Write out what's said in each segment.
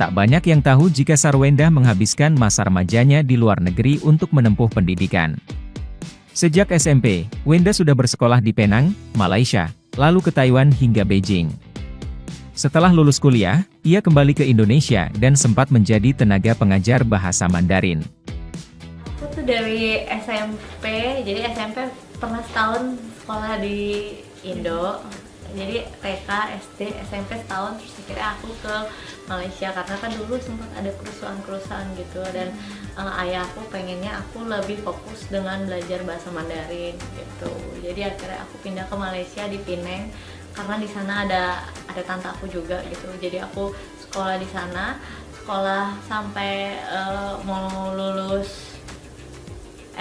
Tak banyak yang tahu jika Sarwenda menghabiskan masa remajanya di luar negeri untuk menempuh pendidikan. Sejak SMP, Wenda sudah bersekolah di Penang, Malaysia, lalu ke Taiwan hingga Beijing. Setelah lulus kuliah, ia kembali ke Indonesia dan sempat menjadi tenaga pengajar bahasa Mandarin. Aku tuh dari SMP, jadi SMP pernah setahun sekolah di Indo. Jadi TK, SD, SMP setahun, terus akhirnya aku ke Malaysia karena kan dulu sempat ada kerusuhan gitu dan ayahku pengennya aku lebih fokus dengan belajar bahasa Mandarin gitu. Jadi akhirnya aku pindah ke Malaysia di Penang karena di sana ada tante aku juga gitu. Jadi aku sekolah di sana, sekolah sampai mau lulus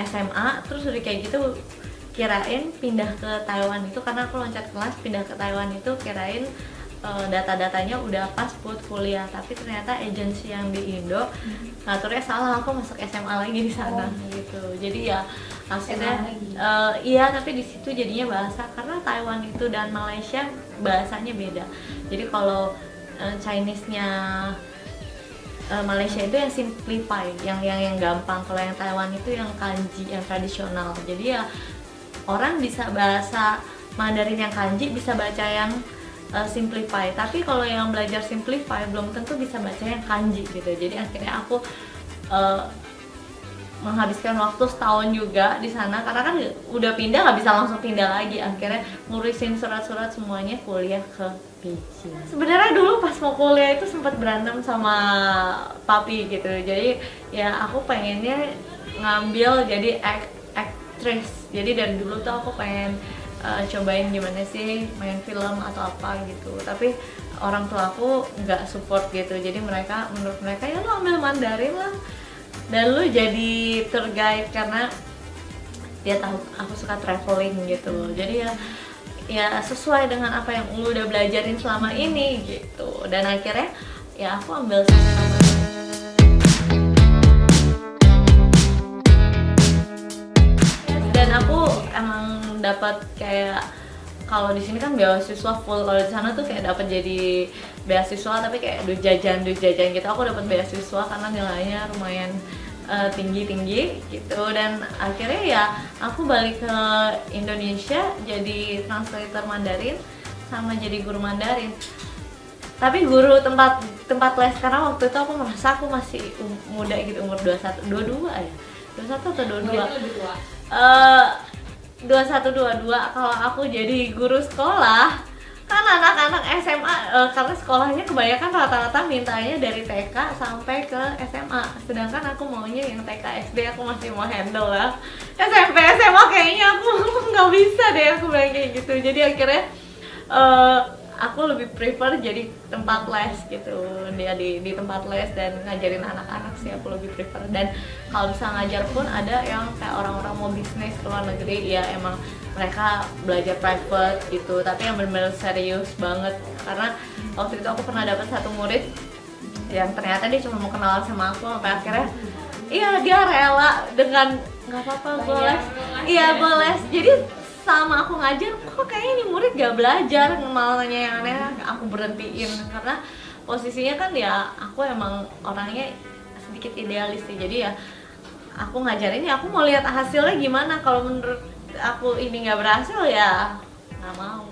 SMA, terus udah kayak gitu kirain pindah ke Taiwan itu karena aku loncat kelas pindah ke Taiwan itu kirain data-datanya udah pas buat kuliah, tapi ternyata agensi yang di Indo ngaturnya salah, aku masuk SMA lagi di sana gitu. Jadi ya akhirnya iya, tapi di situ jadinya bahasa karena Taiwan itu dan Malaysia bahasanya beda. Jadi kalau Chinese-nya Malaysia itu yang simplify, yang gampang. Kalau yang Taiwan itu yang kanji, yang tradisional. Jadi ya orang bisa bahasa Mandarin yang kanji, bisa baca yang simplify. Tapi kalau yang belajar simplify belum tentu bisa baca yang kanji gitu. Jadi akhirnya aku menghabiskan waktu setahun juga di sana karena kan udah pindah nggak bisa langsung pindah lagi. Akhirnya ngurusin surat-surat semuanya, kuliah ke Beijing. Sebenarnya dulu pas mau kuliah itu sempat berantem sama papi gitu. Jadi ya aku pengennya ngambil jadi aktris. Jadi dari dulu tuh aku pengen cobain gimana sih main film atau apa gitu. Tapi orang tua aku nggak support gitu. Jadi menurut mereka ya lo ambil Mandarin lah dan lu jadi tour guide karena dia tahu aku suka traveling gitu. Jadi ya sesuai dengan apa yang lu udah belajarin selama ini gitu. Dan akhirnya ya aku ambil dan aku emang dapat kayak kalau di sini kan beasiswa full, kalau di sana tuh kayak dapat jadi beasiswa tapi kayak duit jajan gitu. Aku dapat beasiswa karena nilainya lumayan tinggi gitu dan akhirnya ya aku balik ke Indonesia jadi translator Mandarin sama jadi guru Mandarin. Tapi guru tempat les karena waktu itu aku merasa aku masih muda gitu, umur 22 ya. 21 atau 22? 21-22. Kalau aku jadi guru sekolah kan anak-anak SMA karena sekolahnya kebanyakan rata-rata mintanya dari TK sampai ke SMA, sedangkan aku maunya yang TK SD aku masih mau handle lah. SMP SMA kayaknya aku nggak bisa deh aku bilang kayak gitu. Jadi akhirnya aku lebih prefer jadi tempat les gitu, dia di tempat les dan ngajarin anak-anak sih aku lebih prefer. Dan kalau bisa ngajar pun ada yang kayak orang-orang mau bisnis ke luar negeri ya emang mereka belajar private gitu, tapi yang benar-benar serius banget. Karena waktu itu aku pernah dapat satu murid yang ternyata dia cuma mau kenalan sama aku sampai akhirnya iya dia rela dengan nggak apa-apa gue les, iya gue les. Jadi sama aku ngajar, kok kayaknya nih murid gak belajar, malahnya yang aneh aku berhentiin karena posisinya kan ya aku emang orangnya sedikit idealis sih. Jadi ya aku ngajarin ya aku mau lihat hasilnya gimana, kalau menurut aku ini nggak berhasil ya nggak mau.